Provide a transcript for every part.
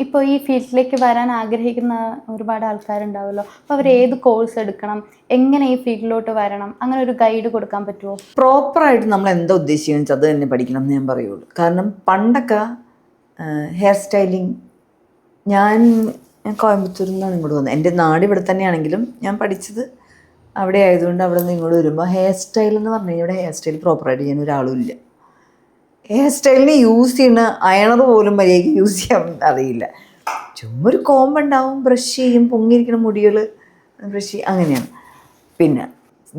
ഇപ്പോൾ ഈ ഫീൽഡിലേക്ക് വരാൻ ആഗ്രഹിക്കുന്ന ഒരുപാട് ആൾക്കാരുണ്ടാവുമല്ലോ. അപ്പോൾ അവർ ഏത് കോഴ്സ് എടുക്കണം, എങ്ങനെ ഈ ഫീൽഡിലോട്ട് വരണം, അങ്ങനെ ഒരു ഗൈഡ് കൊടുക്കാൻ പറ്റുമോ? പ്രോപ്പറായിട്ട് നമ്മൾ എന്താ ഉദ്ദേശിക്കുന്നത് വെച്ചാൽ അത് തന്നെ പഠിക്കണം എന്ന് ഞാൻ പറയുള്ളൂ. കാരണം പണ്ടൊക്കെ ഹെയർ സ്റ്റൈലിങ് ഞാൻ കോയമ്പത്തൂരിൽ നിന്നാണ് ഇങ്ങോട്ട് വന്നത്. എൻ്റെ നാട് ഇവിടെ തന്നെയാണെങ്കിലും ഞാൻ പഠിച്ചത് അവിടെ ആയതുകൊണ്ട് അവിടെ നിന്ന് ഇങ്ങോട്ട് വരുമ്പോൾ ഹെയർ സ്റ്റൈൽ എന്ന് പറഞ്ഞു കഴിഞ്ഞാൽ ഇവിടെ ഹെയർ സ്റ്റൈൽ പ്രോപ്പറായിട്ട് ചെയ്യാൻ ഒരാളും ഇല്ല. ഹെയർ സ്റ്റൈലിന് യൂസ് ചെയ്യുന്ന അയണർ പോലും മര്യാദയ്ക്ക് യൂസ് ചെയ്യാൻ അറിയില്ല. ചുമ്മാ ഒരു കോമ്പ് ഉണ്ടാവും, ബ്രഷ് ചെയ്യും, പൊങ്ങിയിരിക്കുന്ന മുടികൾ ബ്രഷ് ചെയ്യും, അങ്ങനെയാണ്. പിന്നെ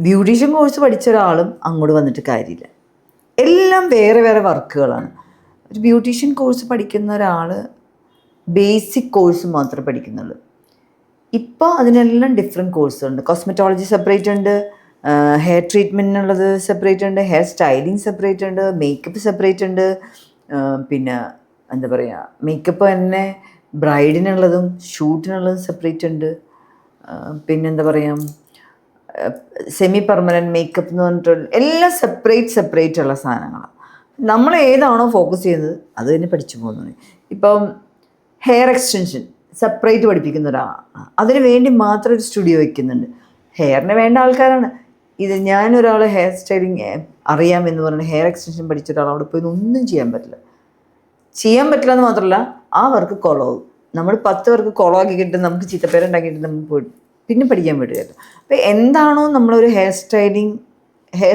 ബ്യൂട്ടീഷ്യൻ കോഴ്സ് പഠിച്ച ഒരാളും അങ്ങോട്ട് വന്നിട്ട് കാര്യമില്ല. എല്ലാം വേറെ വേറെ വർക്കുകളാണ്. ഒരു ബ്യൂട്ടീഷ്യൻ കോഴ്സ് പഠിക്കുന്ന ഒരാൾ ബേസിക് കോഴ്സ് മാത്രമേ പഠിക്കുന്നുള്ളൂ. ഇപ്പോൾ അതിനെല്ലാം ഡിഫറെൻറ്റ് കോഴ്സുണ്ട്. കോസ്മെറ്റോളജി സെപ്പറേറ്റ് ഉണ്ട്, ഹെയർ ട്രീറ്റ്മെൻറ്റിനുള്ളത് സെപ്പറേറ്റ് ഉണ്ട്, ഹെയർ സ്റ്റൈലിംഗ് സെപ്പറേറ്റ് ഉണ്ട്, മേക്കപ്പ് സെപ്പറേറ്റ് ഉണ്ട്. പിന്നെ എന്താ പറയുക, മേക്കപ്പ് തന്നെ ബ്രൈഡിനുള്ളതും ഷൂട്ടിനുള്ളതും സെപ്പറേറ്റ് ഉണ്ട്. പിന്നെന്താ പറയുക, സെമി പെർമനൻറ്റ് മേക്കപ്പ് എന്ന് പറഞ്ഞിട്ടുള്ള എല്ലാം സെപ്പറേറ്റ് ഉള്ള സാധനങ്ങളാണ്. നമ്മൾ ഏതാണോ ഫോക്കസ് ചെയ്യുന്നത് അത് തന്നെ പഠിച്ചു പോകുന്നത്. ഇപ്പം ഹെയർ എക്സ്റ്റൻഷൻ സെപ്പറേറ്റ് പഠിപ്പിക്കുന്ന ഒരാളാണ്, അതിന് വേണ്ടി മാത്രം ഒരു സ്റ്റുഡിയോ വയ്ക്കുന്നുണ്ട്. ഹെയറിന് വേണ്ട ആൾക്കാരാണ് ഇത്. ഞാനൊരാൾ ഹെയർ സ്റ്റൈലിങ് അറിയാമെന്ന് പറഞ്ഞ് ഹെയർ എക്സ്റ്റൻഷൻ പഠിച്ച ഒരാൾ അവിടെ പോയി ഒന്നും ചെയ്യാൻ പറ്റില്ല എന്ന് മാത്രമല്ല ആ വർക്ക് കുളവും. നമ്മൾ 10 പേർക്ക് കുളമാക്കിയിട്ട് നമുക്ക് ചീത്തപ്പേരുണ്ടാക്കിയിട്ട് നമുക്ക് പോയി പിന്നെ പഠിക്കാൻ പറ്റുകയല്ല. അപ്പോൾ എന്താണോ നമ്മളൊരു ഹെയർ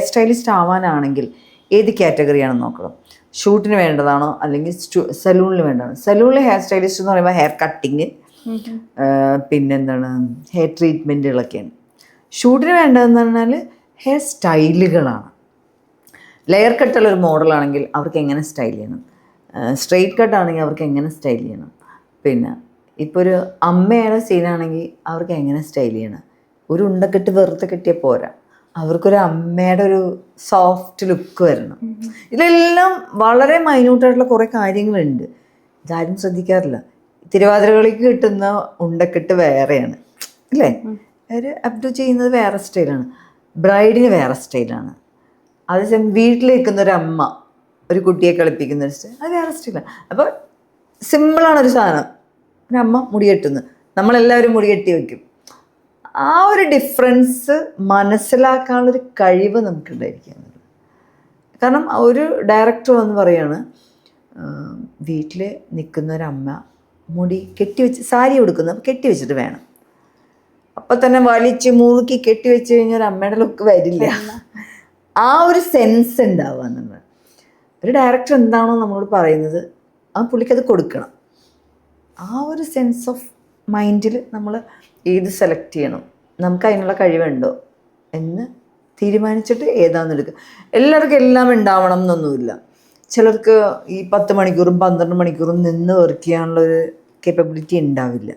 സ്റ്റൈലിസ്റ്റ് ആവാനാണെങ്കിൽ ഏത് കാറ്റഗറിയാണെന്ന് നോക്കണം. ഷൂട്ടിന് വേണ്ടതാണോ അല്ലെങ്കിൽ സലൂണിൽ വേണ്ടതാണോ? സലൂണിൽ ഹെയർ സ്റ്റൈലിസ്റ്റ് എന്ന് പറയുമ്പോൾ ഹെയർ കട്ടിങ്, പിന്നെന്താണ് ഹെയർ ട്രീറ്റ്മെൻറ്റുകളൊക്കെയാണ്. ഷൂട്ടിന് വേണ്ടതെന്ന് പറഞ്ഞാൽ ഹെയർ സ്റ്റൈലുകളാണ്. ലെയർ കട്ടുള്ളൊരു മോഡലാണെങ്കിൽ അവർക്ക് എങ്ങനെ സ്റ്റൈൽ ചെയ്യണം, സ്ട്രെയിറ്റ് കട്ടാണെങ്കിൽ അവർക്ക് എങ്ങനെ സ്റ്റൈൽ ചെയ്യണം, പിന്നെ ഇപ്പോൾ ഒരു അമ്മയുടെ സീനാണെങ്കിൽ അവർക്ക് എങ്ങനെ സ്റ്റൈൽ ചെയ്യണം. ഒരു ഉണ്ടക്കെട്ട് വെറുതെ കെട്ടിയാൽ പോരാ, അവർക്കൊരു അമ്മയുടെ ഒരു സോഫ്റ്റ് ലുക്ക് വരണം. ഇതെല്ലാം വളരെ മൈന്യൂട്ടായിട്ടുള്ള കുറേ കാര്യങ്ങളുണ്ട്, ഇതാരും ശ്രദ്ധിക്കാറില്ല. തിരുവാതിരകളിക്ക് കിട്ടുന്ന ഉണ്ടക്കെട്ട് വേറെയാണ് അല്ലേ, ഒരു അപ്ഡു ചെയ്യുന്നത് വേറെ സ്റ്റൈലാണ്, ബ്രൈഡിന് വേറെ സ്റ്റൈലാണ്. അതേസമയം വീട്ടിലിരിക്കുന്ന ഒരു അമ്മ ഒരു കുട്ടിയെ കളിപ്പിക്കുന്ന ഒരു സ്റ്റൈൽ അത് വേറെ സ്റ്റൈലാണ്. അപ്പോൾ സിമ്പിളാണൊരു സാധനം. ഒരു അമ്മ മുടി കെട്ടുന്നു, നമ്മളെല്ലാവരും മുടി കെട്ടി വയ്ക്കും. ആ ഒരു ഡിഫറൻസ് മനസ്സിലാക്കാനുള്ളൊരു കഴിവ് നമുക്കുണ്ടായിരിക്കുക. കാരണം ഒരു ഡയറക്ടർ വന്ന് പറയാണ്, വീട്ടിൽ നിൽക്കുന്ന ഒരമ്മ മുടി കെട്ടിവെച്ച് സാരി ഉടുക്കുന്നു, അപ്പോൾ കെട്ടി വെച്ചിട്ട് വേണം. അപ്പം തന്നെ വലിച്ച് മുറുക്കി കെട്ടി വെച്ച് കഴിഞ്ഞാൽ ഒരു അമ്മയുടെ ലുക്ക് വരില്ല. ആ ഒരു സെൻസ് ഉണ്ടാവുക എന്നുള്ളത്. ഒരു ഡയറക്ടർ എന്താണോ നമ്മളോട് പറയുന്നത് ആ പുള്ളിക്കത് കൊടുക്കണം. ആ ഒരു സെൻസ് ഓഫ് മൈൻഡിൽ നമ്മൾ ഏത് സെലക്ട് ചെയ്യണം, നമുക്ക് അതിനുള്ള കഴിവുണ്ടോ എന്ന് തീരുമാനിച്ചിട്ട് ഏതാണെന്ന് എടുക്കുക. എല്ലാവർക്കും എല്ലാം ഉണ്ടാവണം എന്നൊന്നുമില്ല. ചിലർക്ക് ഈ 10 മണിക്കൂറും 12 മണിക്കൂറും നിന്ന് വർക്ക് ചെയ്യാനുള്ളൊരു കേപ്പബിലിറ്റി ഉണ്ടാവില്ല,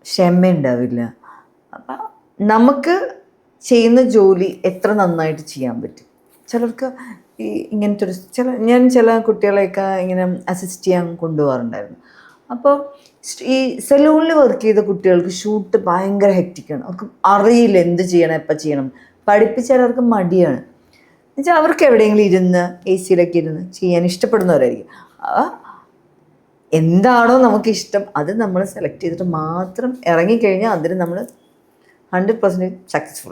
ക്ഷമ ഉണ്ടാവില്ല. അപ്പം നമുക്ക് ചെയ്യുന്ന ജോലി എത്ര നന്നായിട്ട് ചെയ്യാൻ പറ്റും. ചിലർക്ക് ഈ ഇങ്ങനത്തെ ഒരു ഞാൻ ചില കുട്ടികളെയൊക്കെ ഇങ്ങനെ അസിസ്റ്റ് ചെയ്യാൻ കൊണ്ടുപോകാറുണ്ടായിരുന്നു. അപ്പോൾ ഈ സലൂണിൽ വർക്ക് ചെയ്ത കുട്ടികൾക്ക് ഷൂട്ട് ഭയങ്കര ഹെക്റ്റിക്കാണ്, അവർക്ക് അറിയില്ല എന്ത് ചെയ്യണം എപ്പോൾ ചെയ്യണം. പഠിപ്പിച്ചാൽ അവർക്ക് മടിയാണ്. എന്നുവെച്ചാൽ അവർക്ക് എവിടെയെങ്കിലും ഇരുന്ന് AC-യിലൊക്കെ ഇരുന്ന് ചെയ്യാൻ ഇഷ്ടപ്പെടുന്നവരായിരിക്കും. എന്താണോ നമുക്കിഷ്ടം അത് നമ്മൾ സെലക്ട് ചെയ്തിട്ട് മാത്രം ഇറങ്ങിക്കഴിഞ്ഞാൽ അതിന് നമ്മൾ 100% സക്സസ്ഫുൾ.